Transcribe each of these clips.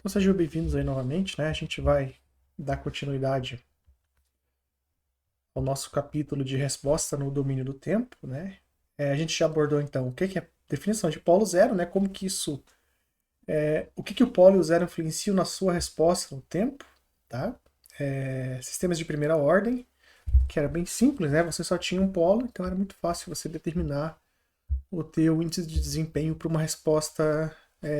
Então sejam bem-vindos aí novamente, né? A gente vai dar continuidade ao nosso capítulo de resposta no domínio do tempo, né? A gente já abordou então o que é definição de polo zero, né? Como que isso, o que o polo e o zero influenciam na sua resposta no tempo, tá? Sistemas de primeira ordem, que era bem simples, né? Você só tinha um polo, então era muito fácil você determinar o teu índice de desempenho para uma resposta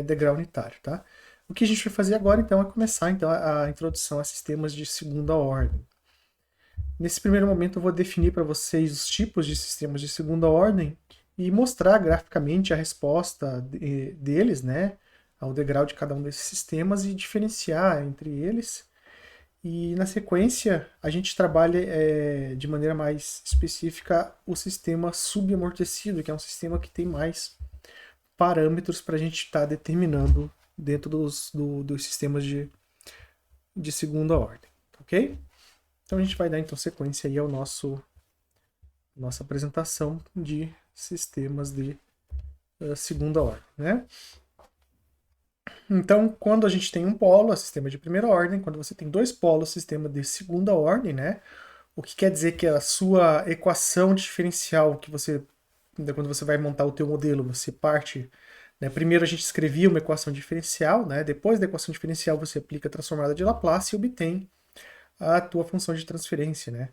degrau unitário, tá? O que a gente vai fazer agora, então, é começar então, a introdução a sistemas de segunda ordem. Nesse primeiro momento, eu vou definir para vocês os tipos de sistemas de segunda ordem e mostrar graficamente a resposta deles, né, ao degrau de cada um desses sistemas e diferenciar entre eles. E na sequência, a gente trabalha de maneira mais específica o sistema subamortecido, que é um sistema que tem mais parâmetros para a gente estar determinando dentro dos sistemas de segunda ordem, ok? Então a gente vai dar então sequência aí ao nossa apresentação de sistemas de segunda ordem, né? Então, quando a gente tem um polo, é sistema de primeira ordem. Quando você tem dois polos, sistema de segunda ordem, né? O que quer dizer que a sua equação diferencial que você, quando você vai montar o teu modelo, você parte, né? Primeiro a gente escrevia uma equação diferencial, né? Depois da equação diferencial você aplica a transformada de Laplace e obtém a tua função de transferência, né?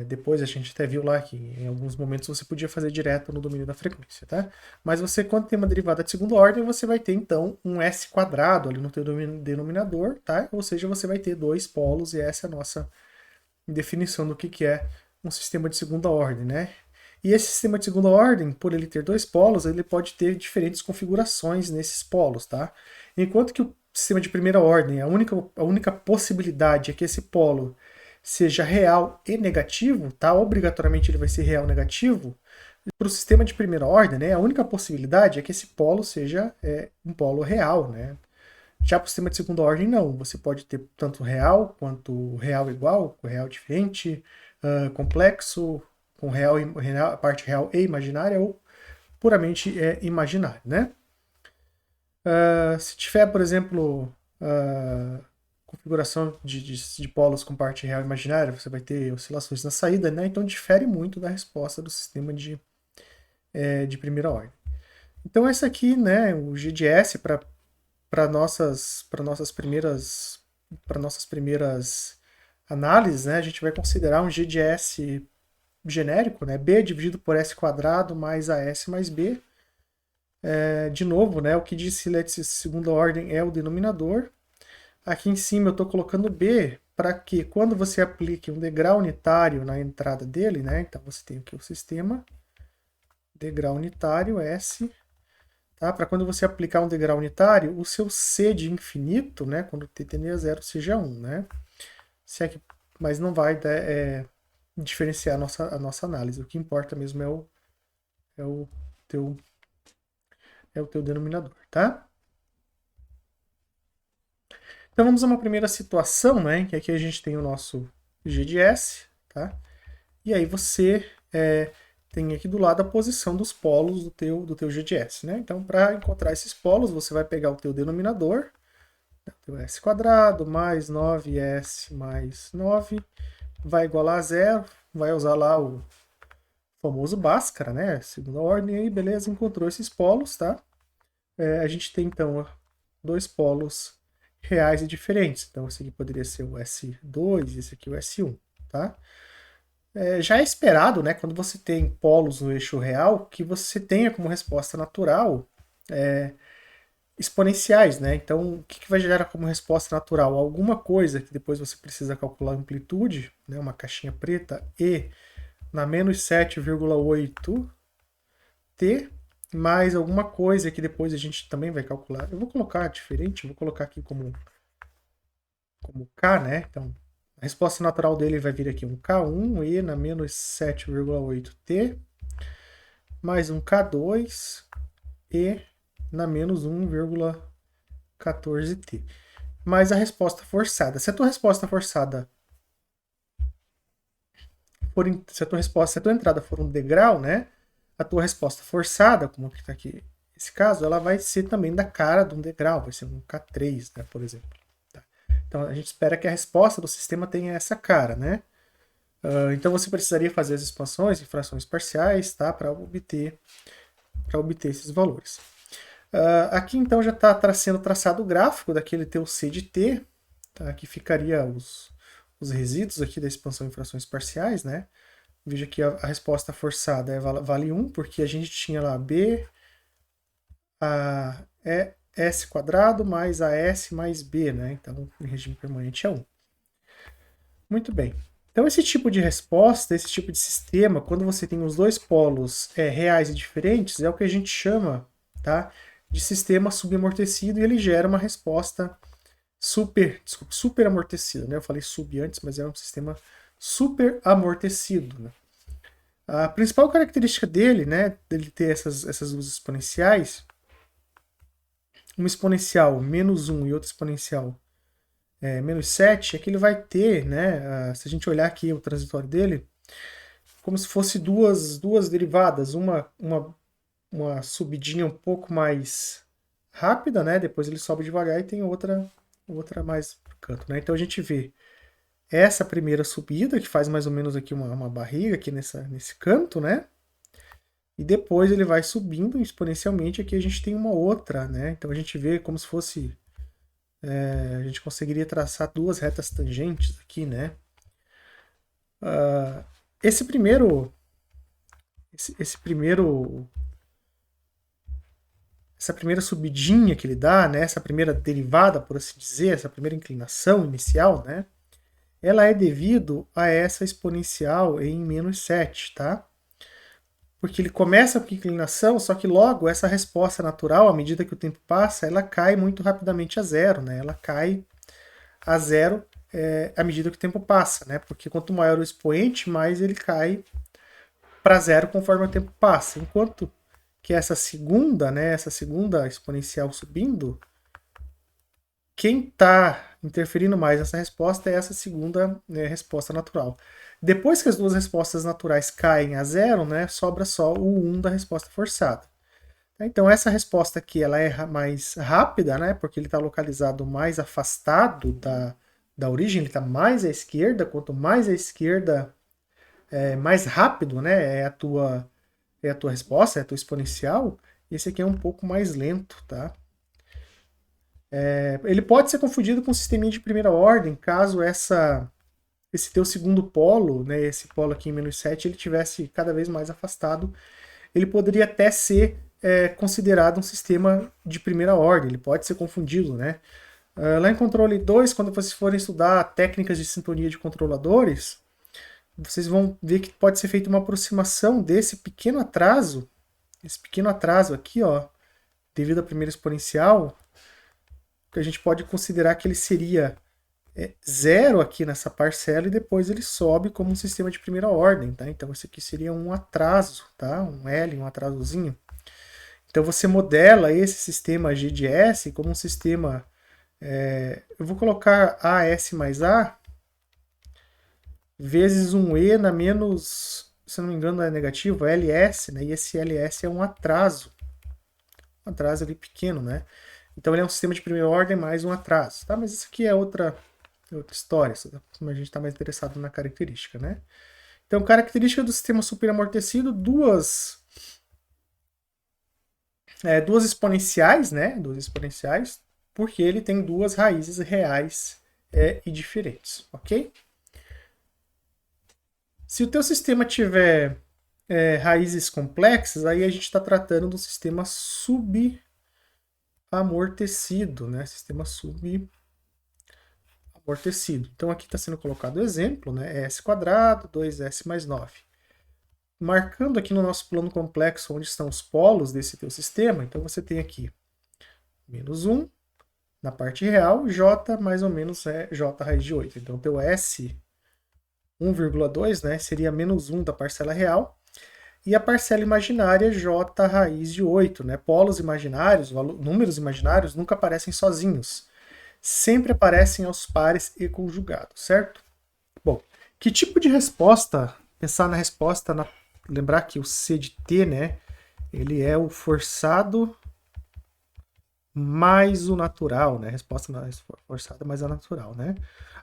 Depois a gente até viu lá que em alguns momentos você podia fazer direto no domínio da frequência, tá? Mas você, quando tem uma derivada de segunda ordem, você vai ter então um s quadrado ali no teu denominador, tá? Ou seja, você vai ter dois polos e essa é a nossa definição do que é um sistema de segunda ordem, né? E esse sistema de segunda ordem, por ele ter dois polos, ele pode ter diferentes configurações nesses polos, tá? Enquanto que o sistema de primeira ordem, a única possibilidade é que esse polo seja real e negativo, tá? Obrigatoriamente ele vai ser real negativo. Para o sistema de primeira ordem, né, a única possibilidade é que esse polo seja um polo real, né? Já para o sistema de segunda ordem, não. Você pode ter tanto real quanto real igual, com real diferente, complexo, com a parte real e imaginária, ou puramente imaginário, né? Se tiver, por exemplo, configuração de polos com parte real e imaginária, você vai ter oscilações na saída, né? Então difere muito da resposta do sistema de primeira ordem. Então essa aqui, né, o GDS para nossas primeiras análises, né, a gente vai considerar um GDS genérico, né, B dividido por S quadrado mais AS mais B. De novo, né, o que diz de segunda ordem é o denominador. Aqui em cima eu estou colocando B para que quando você aplique um degrau unitário na entrada dele, né, então você tem aqui o sistema, degrau unitário S, tá? Para quando você aplicar um degrau unitário, o seu C de infinito, né, quando t tende a zero, seja 1, né? Se é que, mas não vai diferenciar a nossa análise. O que importa mesmo é o teu, é o teu denominador, tá? Então vamos a uma primeira situação, né? Que aqui a gente tem o nosso G de S, tá? E aí você tem aqui do lado a posição dos polos do teu G de S, né? Então para encontrar esses polos, você vai pegar o teu denominador, o S quadrado mais 9S mais 9 vai igualar a zero, vai usar lá o famoso Bhaskara, né? Segunda ordem aí, beleza, encontrou esses polos, tá? A gente tem então dois polos reais e diferentes. Então esse aqui poderia ser o S2 e esse aqui o S1, tá? Já é esperado, né, quando você tem polos no eixo real, que você tenha como resposta natural exponenciais, né? Então, o que vai gerar como resposta natural? Alguma coisa que depois você precisa calcular a amplitude, né? Uma caixinha preta, e na menos 7,8 t, mais alguma coisa que depois a gente também vai calcular. Eu vou colocar diferente, vou colocar aqui como K, né? Então, a resposta natural dele vai vir aqui um K1 e na menos 7,8 t, mais um K2 e na menos 1,14t. Mais a resposta forçada. Se a tua resposta forçada se a tua entrada for um degrau, né? A tua resposta forçada, como está aqui nesse caso, ela vai ser também da cara de um degrau, vai ser um K3, né, por exemplo. Tá? Então a gente espera que a resposta do sistema tenha essa cara, né? Então você precisaria fazer as expansões em frações parciais, tá, para obter esses valores. Aqui então já está sendo traçado o gráfico daquele teu C de T, tá? Aqui ficaria os resíduos aqui da expansão em frações parciais, né? Veja que a resposta forçada vale 1, porque a gente tinha lá B, S quadrado mais AS mais B, né? Então, em regime permanente é 1. Muito bem. Então, esse tipo de resposta, esse tipo de sistema, quando você tem os dois polos reais e diferentes, é o que a gente chama, tá, de sistema subamortecido, e ele gera uma resposta super amortecida, né? Eu falei sub antes, mas é um sistema super amortecido, né? A principal característica dele, né, dele ter essas duas exponenciais, uma exponencial menos 1 e outra exponencial menos 7, é que ele vai ter, né, se a gente olhar aqui o transitório dele, como se fosse duas derivadas, uma subidinha um pouco mais rápida, né, depois ele sobe devagar e tem outra mais pro canto, né? Então a gente vê essa primeira subida, que faz mais ou menos aqui uma barriga aqui nesse canto, né? E depois ele vai subindo exponencialmente, aqui a gente tem uma outra, né? Então a gente vê como se fosse... a gente conseguiria traçar duas retas tangentes aqui, né? Essa primeira subidinha que ele dá, né? Essa primeira derivada, por assim dizer, essa primeira inclinação inicial, né? Ela é devido a essa exponencial em menos 7, tá? Porque ele começa com inclinação, só que logo essa resposta natural, à medida que o tempo passa, ela cai muito rapidamente a zero, né? Ela cai a zero à medida que o tempo passa, né? Porque quanto maior o expoente, mais ele cai para zero conforme o tempo passa. Enquanto que essa segunda, né? Essa segunda exponencial subindo, quem está interferindo mais nessa resposta é essa segunda, né, resposta natural. Depois que as duas respostas naturais caem a zero, né, sobra só o 1 da resposta forçada. Então essa resposta aqui ela é mais rápida, né, porque ele está localizado mais afastado da origem, ele está mais à esquerda. Quanto mais à esquerda, mais rápido, né, é a tua resposta, é a tua exponencial. Esse aqui é um pouco mais lento, tá? Ele pode ser confundido com um sisteminha de primeira ordem, caso esse teu segundo polo, né, esse polo aqui em menos 7, ele tivesse cada vez mais afastado. Ele poderia até ser considerado um sistema de primeira ordem, ele pode ser confundido, né? Lá em controle 2, quando vocês forem estudar técnicas de sintonia de controladores, vocês vão ver que pode ser feita uma aproximação desse pequeno atraso, aqui, ó, devido à primeira exponencial, que a gente pode considerar que ele seria zero aqui nessa parcela e depois ele sobe como um sistema de primeira ordem, tá? Então esse aqui seria um atraso, tá? Um L, um atrasozinho. Então você modela esse sistema G de S como um sistema... eu vou colocar AS mais A vezes um E na menos... Se não me engano é negativo, LS, né? E esse LS é um atraso. Um atraso ali pequeno, né? Então ele é um sistema de primeira ordem mais um atraso, tá? Mas isso aqui é outra história, como a gente está mais interessado na característica, né? Então, característica do sistema superamortecido, duas exponenciais, né? Duas exponenciais, porque ele tem duas raízes reais e diferentes, ok? Se o teu sistema tiver raízes complexas, aí a gente está tratando de um sistema subamortecido, né? Sistema subamortecido. Então aqui está sendo colocado o exemplo, né? S quadrado, 2S mais 9. Marcando aqui no nosso plano complexo onde estão os polos desse teu sistema, então você tem aqui menos 1 na parte real, J mais ou menos é J raiz de 8. Então o teu S 1,2, né, seria menos 1 da parcela real, e a parcela imaginária J raiz de 8. Né? Polos imaginários, números imaginários nunca aparecem sozinhos. Sempre aparecem aos pares e conjugados, certo? Bom, que tipo de resposta? Pensar na resposta, lembrar que o C de T, né, ele é o forçado mais o natural, né? A resposta mais forçada mais a natural, né?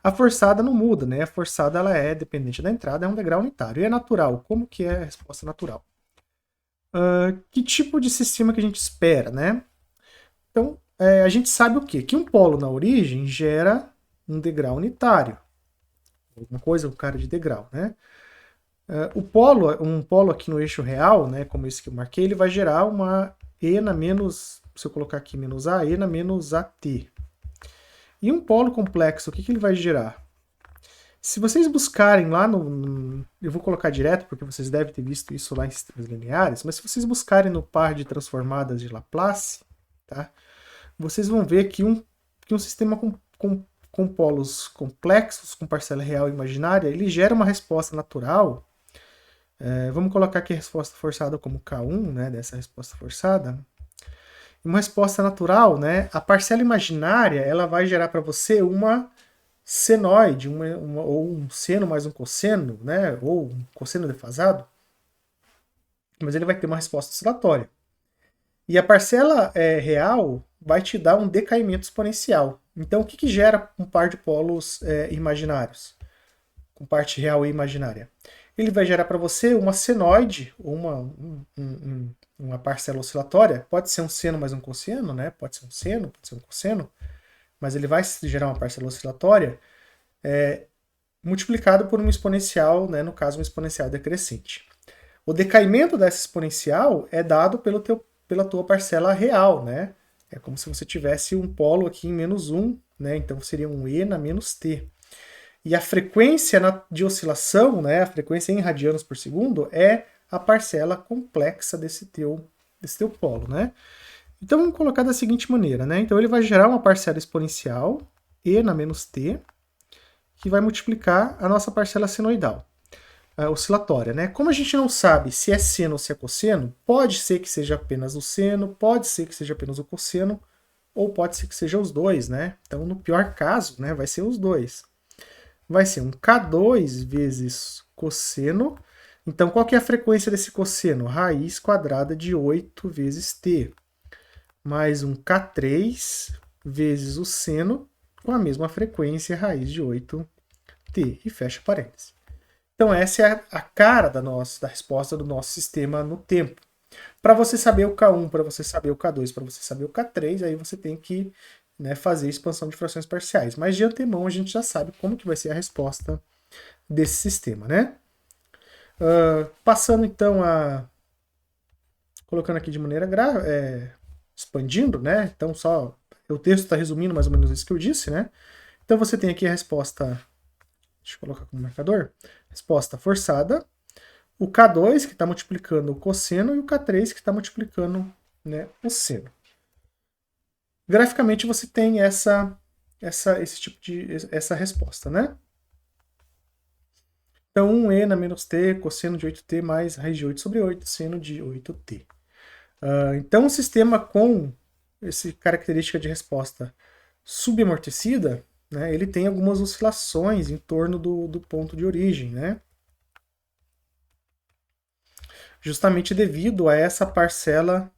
A forçada não muda, né? A forçada ela é dependente da entrada, é um degrau unitário. E é natural, como que é a resposta natural? Que tipo de sistema que a gente espera, né? Então, a gente sabe o quê? Que um polo na origem gera um degrau unitário. Alguma coisa, um cara de degrau, né? Um polo aqui no eixo real, né, como esse que eu marquei, ele vai gerar uma e na menos, se eu colocar aqui menos a, e na menos at. E um polo complexo, o que, que ele vai gerar? Se vocês buscarem lá eu vou colocar direto, porque vocês devem ter visto isso lá em sistemas lineares, mas se vocês buscarem no par de transformadas de Laplace, tá, vocês vão ver que um sistema com polos complexos, com parcela real e imaginária, ele gera uma resposta natural. Vamos colocar aqui a resposta forçada como K1, né, dessa resposta forçada. Uma resposta natural, né, a parcela imaginária, ela vai gerar para você uma senoide, ou um seno mais um cosseno, né, ou um cosseno defasado, mas ele vai ter uma resposta oscilatória. E a parcela real vai te dar um decaimento exponencial. Então, o que, que gera um par de polos imaginários, com parte real e imaginária? Ele vai gerar para você uma senoide, ou uma parcela oscilatória. Pode ser um seno mais um cosseno, né? Pode ser um seno, pode ser um cosseno, mas ele vai gerar uma parcela oscilatória multiplicado por uma exponencial, né? No caso, uma exponencial decrescente. O decaimento dessa exponencial é dado pela tua parcela real, né? É como se você tivesse um polo aqui em menos 1, né? Então seria um e na menos t. E a frequência de oscilação, né, a frequência em radianos por segundo, é a parcela complexa desse teu polo, né? Então vamos colocar da seguinte maneira, né? Então ele vai gerar uma parcela exponencial, e na menos t, que vai multiplicar a nossa parcela senoidal, oscilatória, né? Como a gente não sabe se é seno ou se é cosseno, pode ser que seja apenas o seno, pode ser que seja apenas o cosseno, ou pode ser que seja os dois, né? Então no pior caso, né, vai ser os dois. Vai ser um K2 vezes cosseno. Então, qual que é a frequência desse cosseno? Raiz quadrada de 8 vezes t. Mais um K3 vezes o seno, com a mesma frequência, raiz de 8t. E fecha parênteses. Então, essa é a cara da resposta do nosso sistema no tempo. Para você saber o K1, para você saber o K2, para você saber o K3, aí você tem que, né, fazer expansão de frações parciais. Mas de antemão a gente já sabe como que vai ser a resposta desse sistema, né? Passando então colocando aqui de maneira expandindo, né? Então só o texto está resumindo mais ou menos isso que eu disse, né? Então você tem aqui a resposta, deixa eu colocar como marcador, resposta forçada, o K2 que está multiplicando o cosseno e o K3 que está multiplicando, né, o seno. Graficamente você tem essa resposta, né? Então 1e na menos t, cosseno de 8t mais raiz de 8 sobre 8, seno de 8t. Então um sistema com essa característica de resposta subamortecida, né, ele tem algumas oscilações em torno do ponto de origem, né? Justamente devido a essa parcela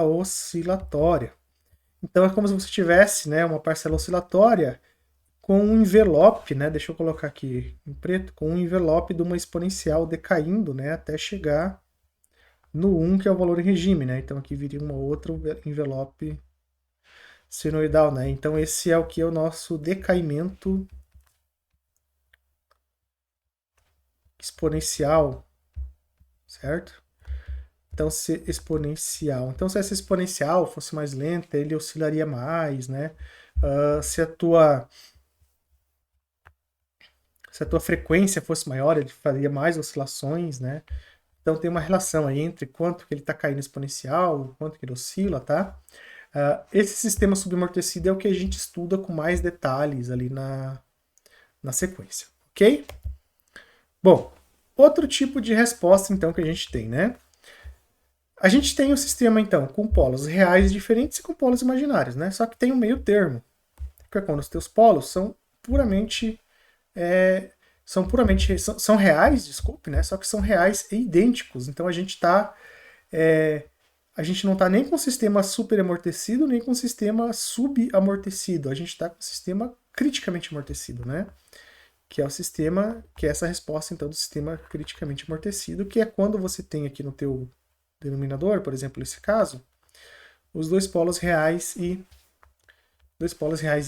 oscilatória. Então é como se você tivesse, né, uma parcela oscilatória com um envelope, né, deixa eu colocar aqui em preto, com um envelope de uma exponencial decaindo, né, até chegar no 1, que é o valor em regime, né? Então aqui viria uma outra envelope senoidal, né? Então esse é o que é o nosso decaimento exponencial, certo? Então se exponencial. Então se essa exponencial fosse mais lenta, ele oscilaria mais, né? Se a tua frequência fosse maior, ele faria mais oscilações, né? Então tem uma relação aí entre quanto que ele está caindo exponencial, quanto que ele oscila, tá? Esse sistema subamortecido é o que a gente estuda com mais detalhes ali na sequência, ok? Bom, outro tipo de resposta então que a gente tem, né? A gente tem o sistema então com polos reais diferentes e com polos imaginários, né? Só que tem um meio termo, que é quando os teus polos são puramente são reais, desculpe, né? Só que são reais e idênticos. Então a gente está a gente não está nem com o sistema superamortecido, nem com o sistema subamortecido. A gente está com o sistema criticamente amortecido, né? Que é o sistema, que é essa resposta, então, do sistema criticamente amortecido, que é quando você tem aqui no teu denominador, por exemplo, nesse caso, os dois polos reais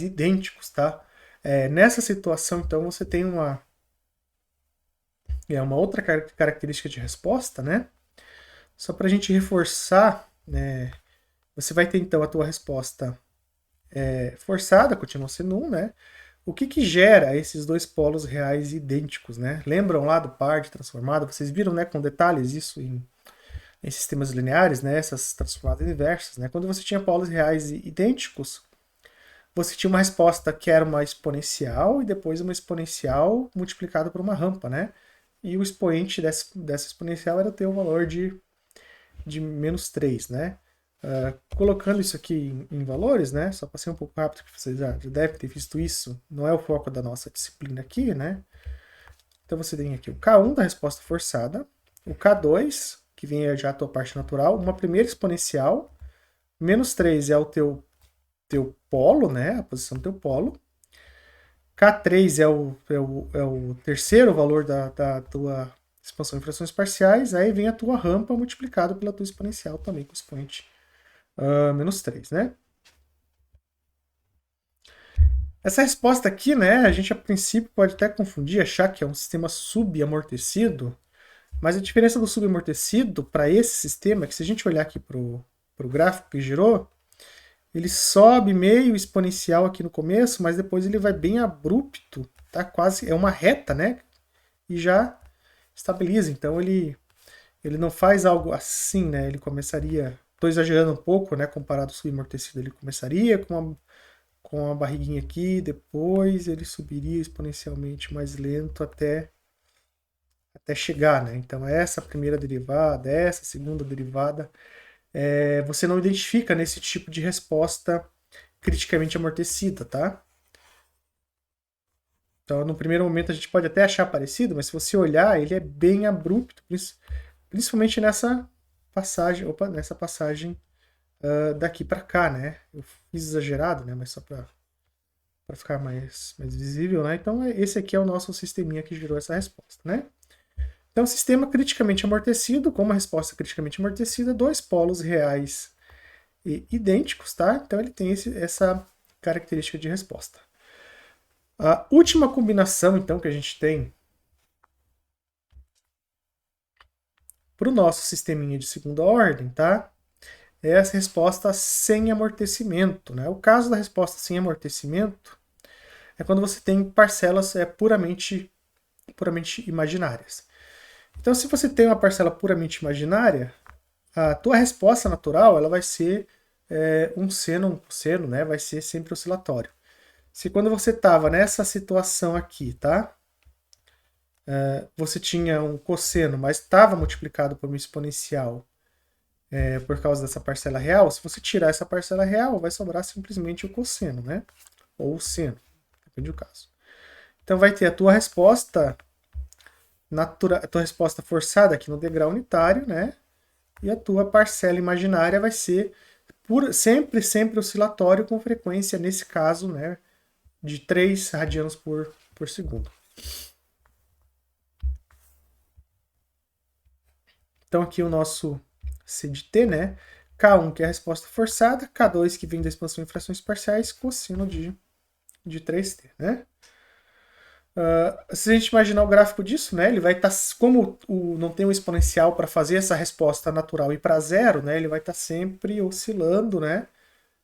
idênticos, tá? Nessa situação, então, você tem uma outra característica de resposta, né? Só para a gente reforçar, né? Você vai ter, então, a tua resposta forçada, continua sendo 1, né? O que gera esses dois polos reais idênticos, né? Lembram lá do par de transformada? Vocês viram, né, com detalhes isso em sistemas lineares, né? Essas transformadas inversas, né? Quando você tinha polos reais idênticos, você tinha uma resposta que era uma exponencial e depois uma exponencial multiplicada por uma rampa, né? E o expoente dessa exponencial era ter o valor de -3, né? Colocando isso aqui em valores, né? Só para ser um pouco rápido, que vocês já devem ter visto isso, não é o foco da nossa disciplina aqui, né? Então você tem aqui o K1 da resposta forçada, o K2, que vem já a tua parte natural, uma primeira exponencial, -3 é o teu polo, né? A posição do teu polo. K3 é o terceiro valor da tua expansão em frações parciais, aí vem a tua rampa multiplicado pela tua exponencial também com expoente -3, né? Essa resposta aqui, né, a gente a princípio pode até confundir, achar que é um sistema subamortecido, mas a diferença do subamortecido para esse sistema é que se a gente olhar aqui para o gráfico que gerou, ele sobe meio exponencial aqui no começo, mas depois ele vai bem abrupto, tá? Quase é uma reta, né? E já estabiliza. Então ele não faz algo assim, né? Ele começaria, estou exagerando um pouco, né? Comparado ao subamortecido, ele começaria com a barriguinha aqui, depois ele subiria exponencialmente mais lento até chegar, né? Então essa primeira derivada, essa segunda derivada, você não identifica nesse tipo de resposta criticamente amortecida, tá? Então, no primeiro momento a gente pode até achar parecido, mas se você olhar, ele é bem abrupto, principalmente nessa passagem daqui para cá, né? Eu fiz exagerado, né? Mas só para ficar mais visível, né? Então, esse aqui é o nosso sisteminha que gerou essa resposta, né? Então, sistema criticamente amortecido, com uma resposta criticamente amortecida, dois polos reais e idênticos, tá? Então, ele tem essa característica de resposta. A última combinação, então, que a gente tem para o nosso sisteminha de segunda ordem, tá? É essa resposta sem amortecimento, né? O caso da resposta sem amortecimento é quando você tem parcelas puramente imaginárias. Então, se você tem uma parcela puramente imaginária, a tua resposta natural ela vai ser um cosseno, né? Vai ser sempre oscilatório. Se quando você estava nessa situação aqui, tá? Você tinha um cosseno, mas estava multiplicado por uma exponencial por causa dessa parcela real, se você tirar essa parcela real, vai sobrar simplesmente o cosseno, né? Ou o seno, depende do caso. Então vai ter a tua resposta a tua resposta forçada aqui no degrau unitário, né? E a tua parcela imaginária vai ser sempre oscilatório com frequência, nesse caso, né, de 3 radianos por segundo. Então aqui o nosso C de T, né? K1 que é a resposta forçada, K2 que vem da expansão em frações parciais, cosseno de 3T, né? Se a gente imaginar o gráfico disso, né, ele vai estar, como não tem um exponencial para fazer essa resposta natural ir para zero, né, ele vai estar sempre oscilando, né,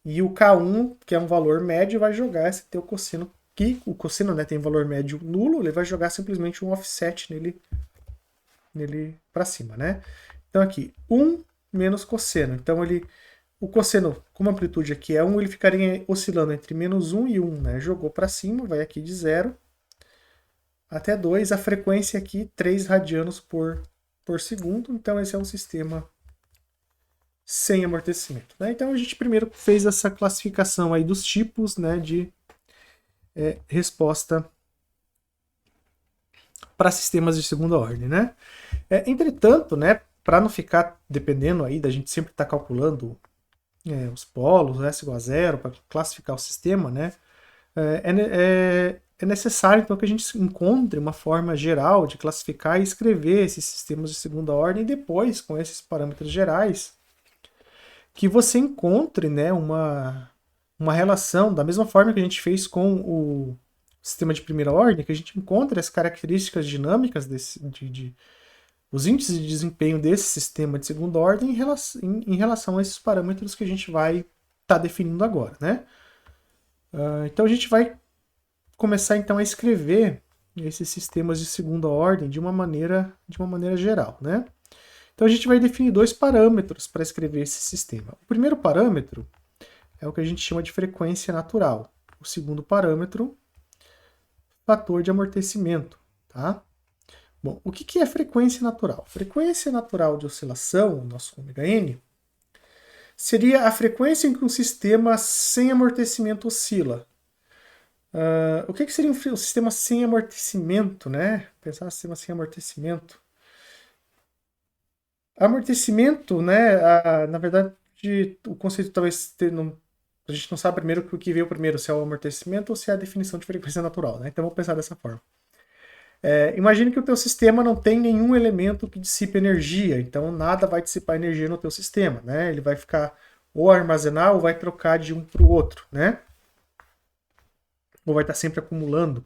e o K1, que é um valor médio, vai jogar esse teu cosseno, que o cosseno, né, tem valor médio nulo, ele vai jogar simplesmente um offset nele para cima, né. Então aqui, 1 menos cosseno, então o cosseno, como a amplitude aqui é 1, ele ficaria oscilando entre -1 e 1, né, jogou para cima, vai aqui de 0 até 2, a frequência aqui 3 radianos por segundo, então esse é um sistema sem amortecimento, né? Então a gente primeiro fez essa classificação aí dos tipos, né, de resposta para sistemas de segunda ordem, né? Entretanto, né, para não ficar dependendo aí da gente sempre estar calculando os polos, S igual a zero, para classificar o sistema, né? É necessário, então, que a gente encontre uma forma geral de classificar e escrever esses sistemas de segunda ordem e depois, com esses parâmetros gerais, que você encontre, né, uma relação, da mesma forma que a gente fez com o sistema de primeira ordem, que a gente encontra as características dinâmicas os índices de desempenho desse sistema de segunda ordem em relação a esses parâmetros que a gente vai estar definindo agora, né? Então a gente vai começar então a escrever esses sistemas de segunda ordem de uma maneira geral, né? Então a gente vai definir dois parâmetros para escrever esse sistema. O primeiro parâmetro é o que a gente chama de frequência natural. O segundo parâmetro, fator de amortecimento, tá? Bom, o que é frequência natural? Frequência natural de oscilação, nosso ômega-n, seria a frequência em que um sistema sem amortecimento oscila. O que seria um sistema sem amortecimento, né? Pensar no sistema sem amortecimento. Amortecimento, né? Na verdade, o conceito talvez a gente não sabe primeiro o que veio primeiro, se é o amortecimento ou se é a definição de frequência natural, né? Então vamos pensar dessa forma. Imagine que o teu sistema não tem nenhum elemento que dissipe energia, então nada vai dissipar energia no teu sistema, né? Ele vai ficar ou armazenar ou vai trocar de um para o outro, né? Ou vai estar sempre acumulando.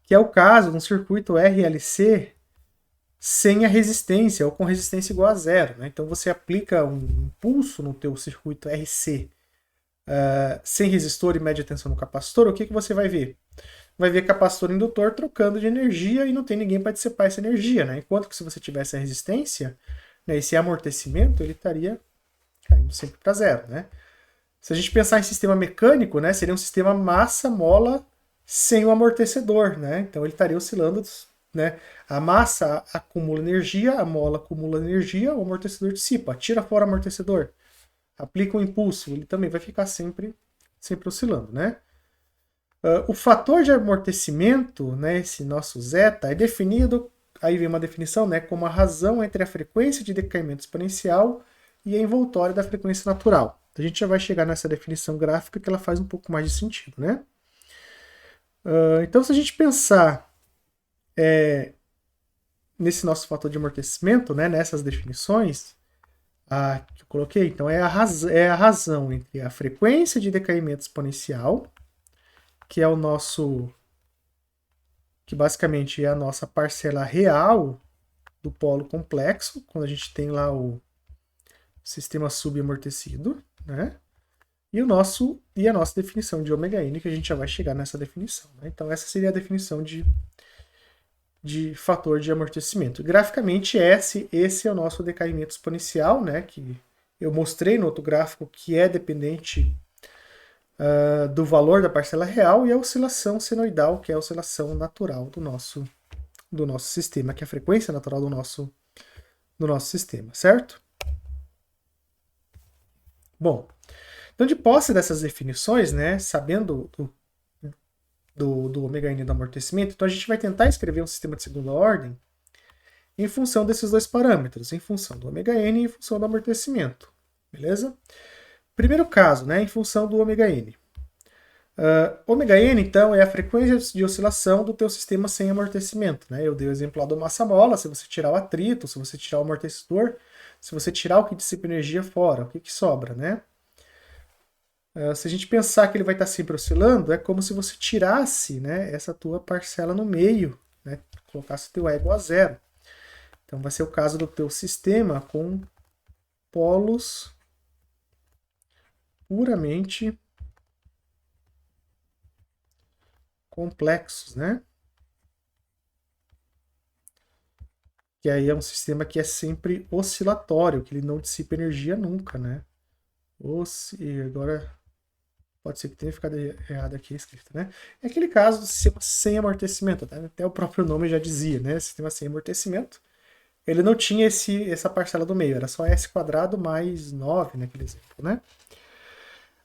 Que é o caso de um circuito RLC sem a resistência ou com resistência igual a zero, né? Então você aplica um impulso no teu circuito RC sem resistor e média tensão no capacitor, o que você vai ver? Vai ver capacitor e indutor trocando de energia e não tem ninguém para dissipar essa energia, né? Enquanto que se você tivesse a resistência, né, esse amortecimento, ele estaria caindo sempre para zero, né? Se a gente pensar em sistema mecânico, né, seria um sistema massa-mola sem o amortecedor, né? Então ele estaria oscilando, né? A massa acumula energia, a mola acumula energia, o amortecedor dissipa. Tira fora o amortecedor, aplica um impulso, ele também vai ficar sempre oscilando, né? O fator de amortecimento, né, esse nosso zeta, é definido, aí vem uma definição, né, como a razão entre a frequência de decaimento exponencial e a envoltória da frequência natural. A gente já vai chegar nessa definição gráfica que ela faz um pouco mais de sentido, né? Então, se a gente pensar nesse nosso fator de amortecimento, né, nessas definições que eu coloquei, então é a razão entre a frequência de decaimento exponencial, que é o nosso, que basicamente é a nossa parcela real do polo complexo, quando a gente tem lá o sistema subamortecido, né? E a nossa definição de ômega-n, que a gente já vai chegar nessa definição, né? Então essa seria a definição de fator de amortecimento. Graficamente esse é o nosso decaimento exponencial, né? Que eu mostrei no outro gráfico, que é dependente do valor da parcela real, e a oscilação senoidal, que é a oscilação natural do nosso sistema, que é a frequência natural do nosso sistema, certo? Bom, então de posse dessas definições, né, sabendo do ômega-n do amortecimento, então a gente vai tentar escrever um sistema de segunda ordem em função desses dois parâmetros, em função do ômega-n e em função do amortecimento, beleza? Primeiro caso, né, em função do ômega-n. Ômega-n, então, é a frequência de oscilação do teu sistema sem amortecimento, né? Eu dei o exemplo lá do massa-mola, se você tirar o atrito, se você tirar o amortecedor, se você tirar o que dissipa energia fora, o que sobra, né? Se a gente pensar que ele vai estar sempre oscilando, é como se você tirasse, né, essa tua parcela no meio, né, colocasse o teu E igual a zero. Então vai ser o caso do teu sistema com polos puramente complexos, né? Que aí é um sistema que é sempre oscilatório, que ele não dissipa energia nunca, né? Agora pode ser que tenha ficado errado aqui a escrita, né? É aquele caso do sistema sem amortecimento, né? Até o próprio nome já dizia, né? Sistema sem amortecimento. Ele não tinha essa parcela do meio, era só S² mais 9 naquele exemplo, né?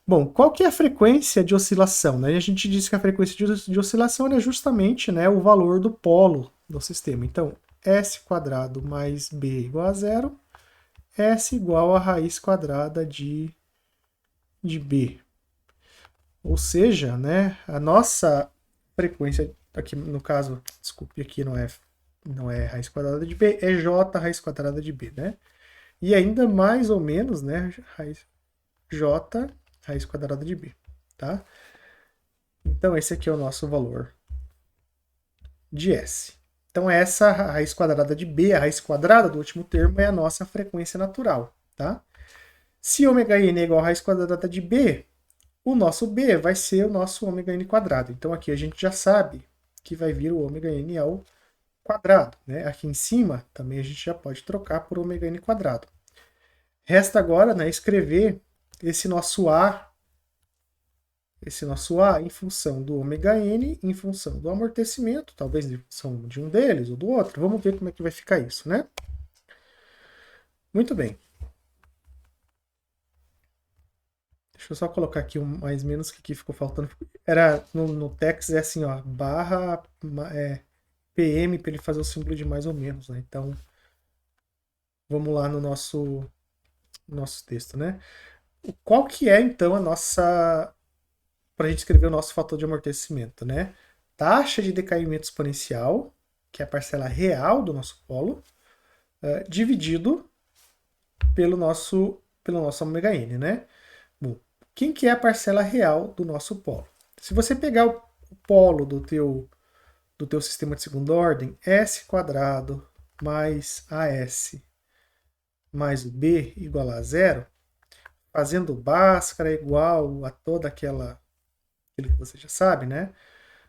Bom, qual que é a frequência de oscilação? Né? A gente disse que a frequência de oscilação é justamente, né, o valor do polo do sistema. Então, S² mais B igual a zero S igual a raiz quadrada de B. Ou seja, né, a nossa frequência, aqui no caso, desculpe, aqui não é raiz quadrada de B, é J raiz quadrada de B, né? E ainda mais ou menos, né, J raiz quadrada de B, tá? Então esse aqui é o nosso valor de S. Então essa raiz quadrada de B, a raiz quadrada do último termo, é a nossa frequência natural, tá? Se ômega n é igual a raiz quadrada de B, o nosso B vai ser o nosso ômega n quadrado. Então aqui a gente já sabe que vai vir o ômega n ao quadrado, né? Aqui em cima também a gente já pode trocar por ômega n quadrado. Resta agora, né, escrever esse nosso A em função do ômega n, em função do amortecimento, talvez em função de um deles ou do outro. Vamos ver como é que vai ficar isso, né? Muito bem. Deixa eu só colocar aqui um mais menos que aqui ficou faltando. Era no text é assim, ó, barra PM para ele fazer o símbolo de mais ou menos, né? Então, vamos lá no nosso texto, né? Qual que é então a nossa para a gente escrever o nosso fator de amortecimento, né? Taxa de decaimento exponencial, que é a parcela real do nosso polo, dividido pelo nosso ômega n, né? Bom, quem que é a parcela real do nosso polo? Se você pegar o polo do teu sistema de segunda ordem, S quadrado mais AS mais o B igual a zero, fazendo Bhaskara igual a toda aquilo que você já sabe, né?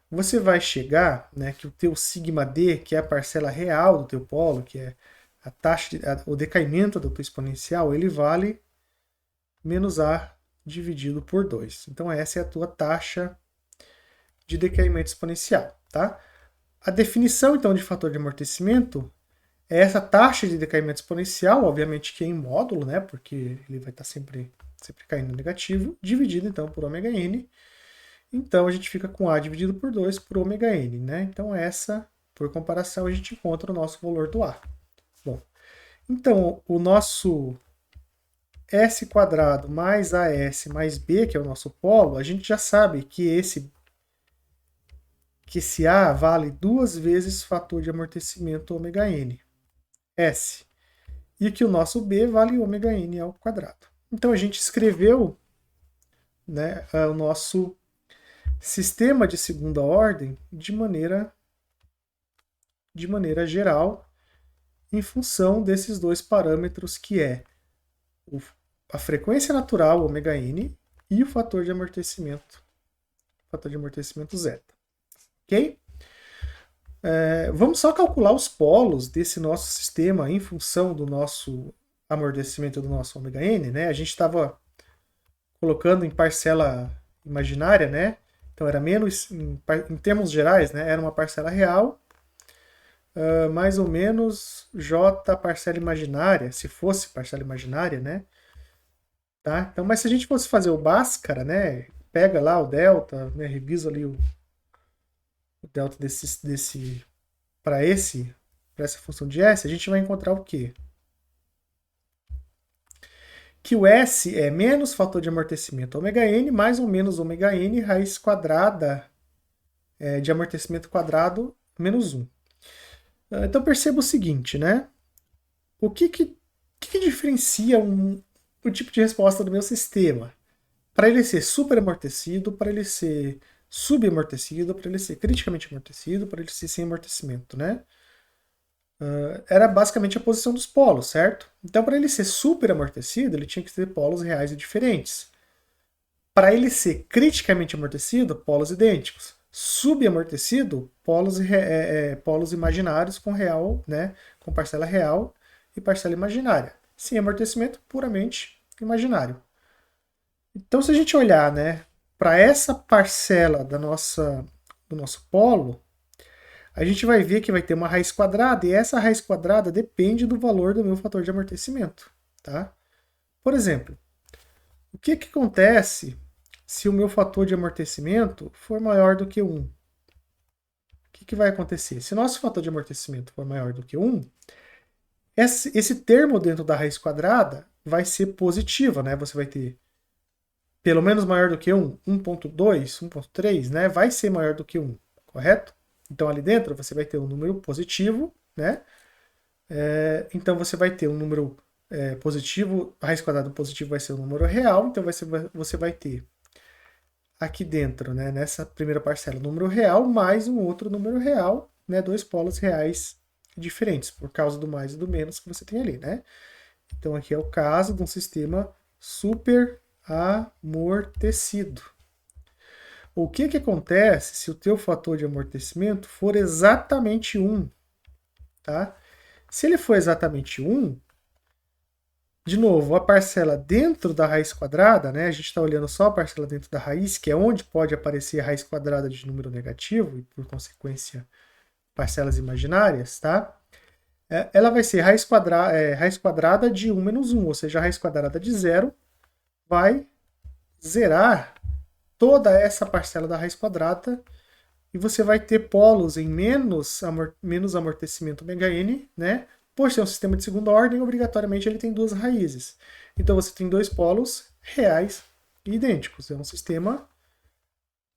Você vai chegar, né, que o teu sigma d, que é a parcela real do teu polo, que é a taxa o decaimento do teu exponencial, ele vale menos A dividido por 2. Então essa é a tua taxa de decaimento exponencial, tá? A definição, então, de fator de amortecimento é essa taxa de decaimento exponencial, obviamente que é em módulo, né, porque ele vai estar sempre caindo negativo, dividido, então, por ômega n. Então, a gente fica com A dividido por 2 por ômega n, né? Então, essa, por comparação, a gente encontra o nosso valor do A. Bom, então, o nosso S quadrado mais AS mais B, que é o nosso polo, a gente já sabe que esse A vale 2 vezes fator de amortecimento ômega n, S. E que o nosso B vale ômega n ao quadrado. Então a gente escreveu, né, o nosso sistema de segunda ordem de maneira geral, em função desses dois parâmetros que é a frequência natural, ômega n, e o fator de amortecimento zeta. Ok? Vamos só calcular os polos desse nosso sistema em função do nosso amortecimento do nosso ômega n, né? A gente estava colocando em parcela imaginária, né? Então era menos, em termos gerais, né? Era uma parcela real, mais ou menos J parcela imaginária, se fosse parcela imaginária, né? Tá? Então, mas se a gente fosse fazer o Bhaskara, né? Pega lá o delta, né? Revisa ali o delta para essa função de S, a gente vai encontrar o quê? Que o S é menos fator de amortecimento ômega n mais ou menos ômega n raiz quadrada de amortecimento quadrado menos 1. Então perceba o seguinte, né? O que diferencia o tipo de resposta do meu sistema? Para ele ser superamortecido, para ele ser subamortecido, para ele ser criticamente amortecido, para ele ser sem amortecimento, né? Era basicamente a posição dos polos, certo? Então, para ele ser superamortecido, ele tinha que ter polos reais e diferentes. Para ele ser criticamente amortecido, polos idênticos. Subamortecido, polos imaginários com real, né, com parcela real e parcela imaginária. Sem amortecimento, puramente imaginário. Então, se a gente olhar, né, para essa parcela do nosso polo, a gente vai ver que vai ter uma raiz quadrada, e essa raiz quadrada depende do valor do meu fator de amortecimento. Tá? Por exemplo, o que acontece se o meu fator de amortecimento for maior do que 1? O que vai acontecer? Se o nosso fator de amortecimento for maior do que 1, Esse termo dentro da raiz quadrada vai ser positiva, né? Você vai ter pelo menos maior do que 1, 1.2, 1.3, né? Vai ser maior do que 1, correto? Então ali dentro você vai ter um número positivo, né? Então você vai ter um número positivo, a raiz quadrada positivo vai ser um número real, então você vai ter aqui dentro, né, nessa primeira parcela, número real mais um outro número real, né, dois polos reais diferentes, por causa do mais e do menos que você tem ali, né? Então aqui é o caso de um sistema super amortecido. O que que acontece se o teu fator de amortecimento for exatamente 1, tá? Se ele for exatamente 1, de novo, a parcela dentro da raiz quadrada, né? A gente está olhando só a parcela dentro da raiz, que é onde pode aparecer a raiz quadrada de número negativo e, por consequência, parcelas imaginárias, tá? Ela vai ser raiz quadrada de 1 menos 1, ou seja, a raiz quadrada de 0 vai zerar toda essa parcela da raiz quadrada e você vai ter polos em menos amortecimento ômega-n, né? Por ser um sistema de segunda ordem, obrigatoriamente ele tem duas raízes. Então você tem dois polos reais e idênticos. É um sistema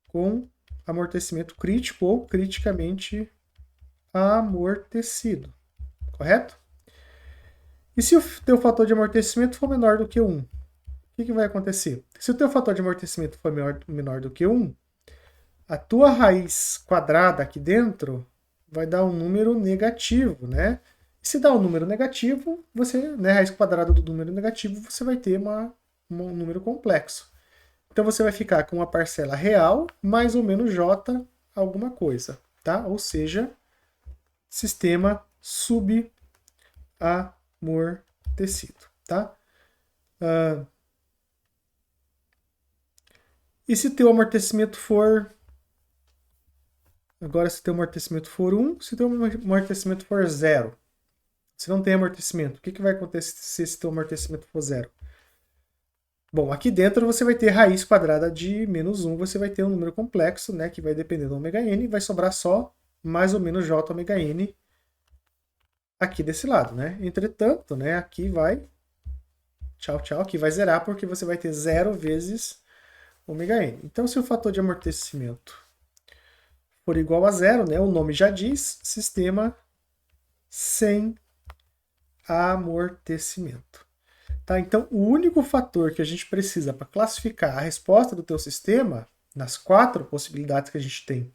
com amortecimento crítico ou criticamente amortecido, correto? E se o teu fator de amortecimento for menor do que 1, o que vai acontecer? Se o teu fator de amortecimento for menor do que 1, a tua raiz quadrada aqui dentro vai dar um número negativo, né? E se dá um número negativo, você, né, raiz quadrada do número negativo, você vai ter um número complexo. Então você vai ficar com uma parcela real mais ou menos j alguma coisa, tá? Ou seja, sistema subamortecido, tá? E se teu amortecimento for Agora, se teu amortecimento for 1, se teu amortecimento for 0. Se não tem amortecimento, o que vai acontecer se teu amortecimento for 0? Bom, aqui dentro você vai ter raiz quadrada de menos 1, você vai ter um número complexo, né, que vai depender do ômega-n, e vai sobrar só mais ou menos j ômega-n aqui desse lado, né? Entretanto, né, aqui vai tchau, tchau, aqui vai zerar porque você vai ter 0 vezes ômega-n. Então, se o fator de amortecimento for igual a 0, né, o nome já diz, sistema sem amortecimento. Tá? Então, o único fator que a gente precisa para classificar a resposta do teu sistema, nas 4 possibilidades que a gente tem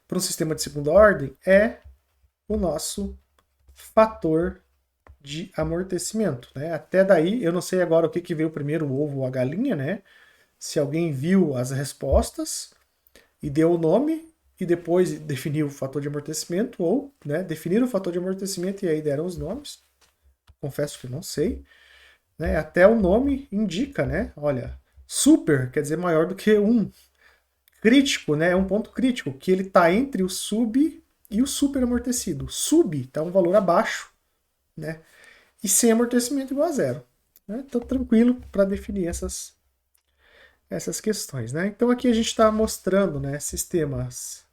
para um sistema de segunda ordem, é o nosso fator de amortecimento. Né? Até daí, eu não sei agora o que veio primeiro, o ovo ou a galinha, né? Se alguém viu as respostas e deu o nome e depois definiu o fator de amortecimento, ou, né, definiram o fator de amortecimento e aí deram os nomes. Confesso que não sei. Né? Até o nome indica, né? Olha, super quer dizer maior do que 1. Crítico, né? É um ponto crítico, que ele está entre o sub e o super amortecido. Sub está um valor abaixo, né? E sem amortecimento igual a 0. Né? Então, tranquilo para definir essas questões, né? Então, aqui a gente está mostrando, né, sistemas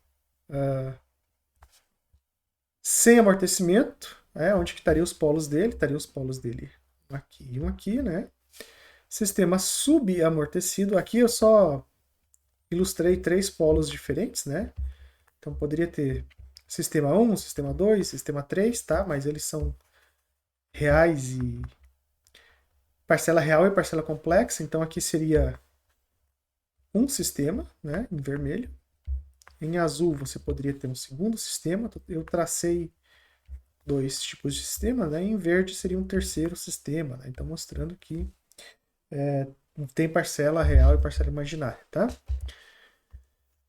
sem amortecimento, onde que estaria os polos dele? Estaria os polos dele aqui e um aqui, né? Sistema subamortecido, aqui eu só ilustrei 3 polos diferentes, né? Então poderia ter sistema 1, sistema 2, sistema 3, tá? Mas eles são reais e parcela real e parcela complexa, então aqui seria um sistema, né, em vermelho. Em azul você poderia ter um segundo sistema. Eu tracei 2 tipos de sistema, né? Em verde seria um terceiro sistema, né? Então mostrando que tem parcela real e parcela imaginária, tá?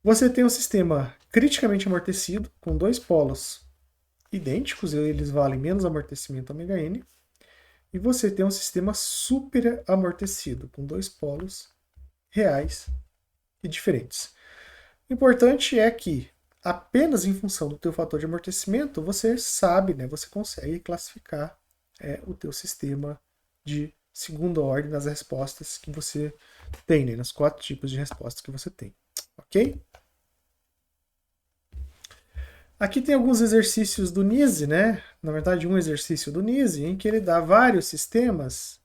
Você tem um sistema criticamente amortecido, com 2 polos idênticos, eles valem menos amortecimento ômega-n, e você tem um sistema super amortecido, com 2 polos reais e diferentes. O importante é que, apenas em função do teu fator de amortecimento, você sabe, né, você consegue classificar o teu sistema de segunda ordem nas respostas que você tem, né, nos 4 tipos de respostas que você tem. Ok? Aqui tem alguns exercícios do NISE, né? Na verdade, um exercício do NISE em que ele dá vários sistemas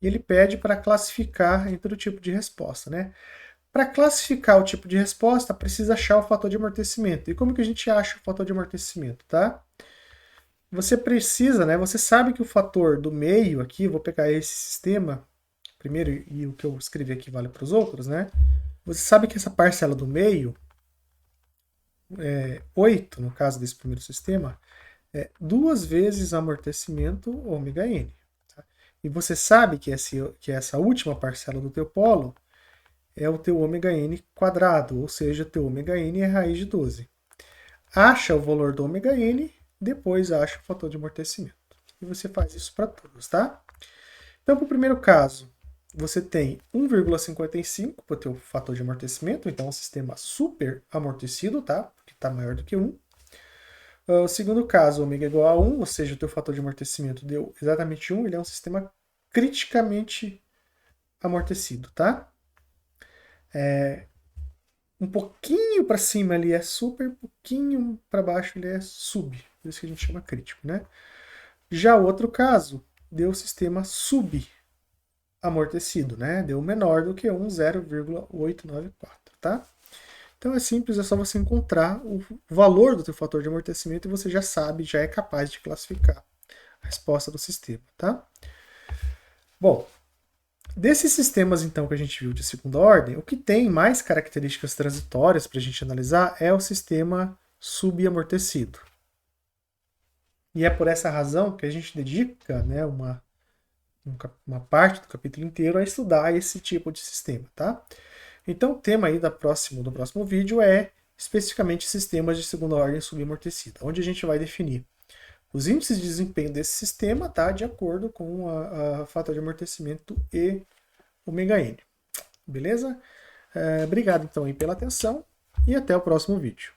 e ele pede para classificar entre o tipo de resposta, né? Para classificar o tipo de resposta, precisa achar o fator de amortecimento. E como que a gente acha o fator de amortecimento, tá? Você precisa, né? Você sabe que o fator do meio aqui, vou pegar esse sistema primeiro e o que eu escrevi aqui vale para os outros, né? Você sabe que essa parcela do meio, 8 no caso desse primeiro sistema, é 2 vezes amortecimento ômega n. Tá? E você sabe que essa última parcela do teu polo é o teu ômega n quadrado, ou seja, teu ômega n é raiz de 12. Acha o valor do ômega n, depois acha o fator de amortecimento. E você faz isso para todos, tá? Então, para o primeiro caso, você tem 1,55 para o teu fator de amortecimento, então é um sistema super amortecido, tá? Porque está maior do que 1. O segundo caso, ômega igual a 1, ou seja, o teu fator de amortecimento deu exatamente 1, ele é um sistema criticamente amortecido, tá? Um pouquinho para cima ele é super, um pouquinho para baixo ele é sub, por isso que a gente chama crítico, né? Já o outro caso, deu o sistema subamortecido, né? Deu menor do que 1, 0,894, tá? Então é simples, é só você encontrar o valor do teu fator de amortecimento e você já sabe, já é capaz de classificar a resposta do sistema, tá? Bom, desses sistemas então que a gente viu de segunda ordem, o que tem mais características transitórias para a gente analisar é o sistema subamortecido. E é por essa razão que a gente dedica, né, uma parte do capítulo inteiro a estudar esse tipo de sistema, tá? Então o tema aí do próximo vídeo é especificamente sistemas de segunda ordem subamortecida, onde a gente vai definir os índices de desempenho desse sistema, tá, de acordo com a fator de amortecimento e ômega n. Beleza? Obrigado então aí pela atenção e até o próximo vídeo.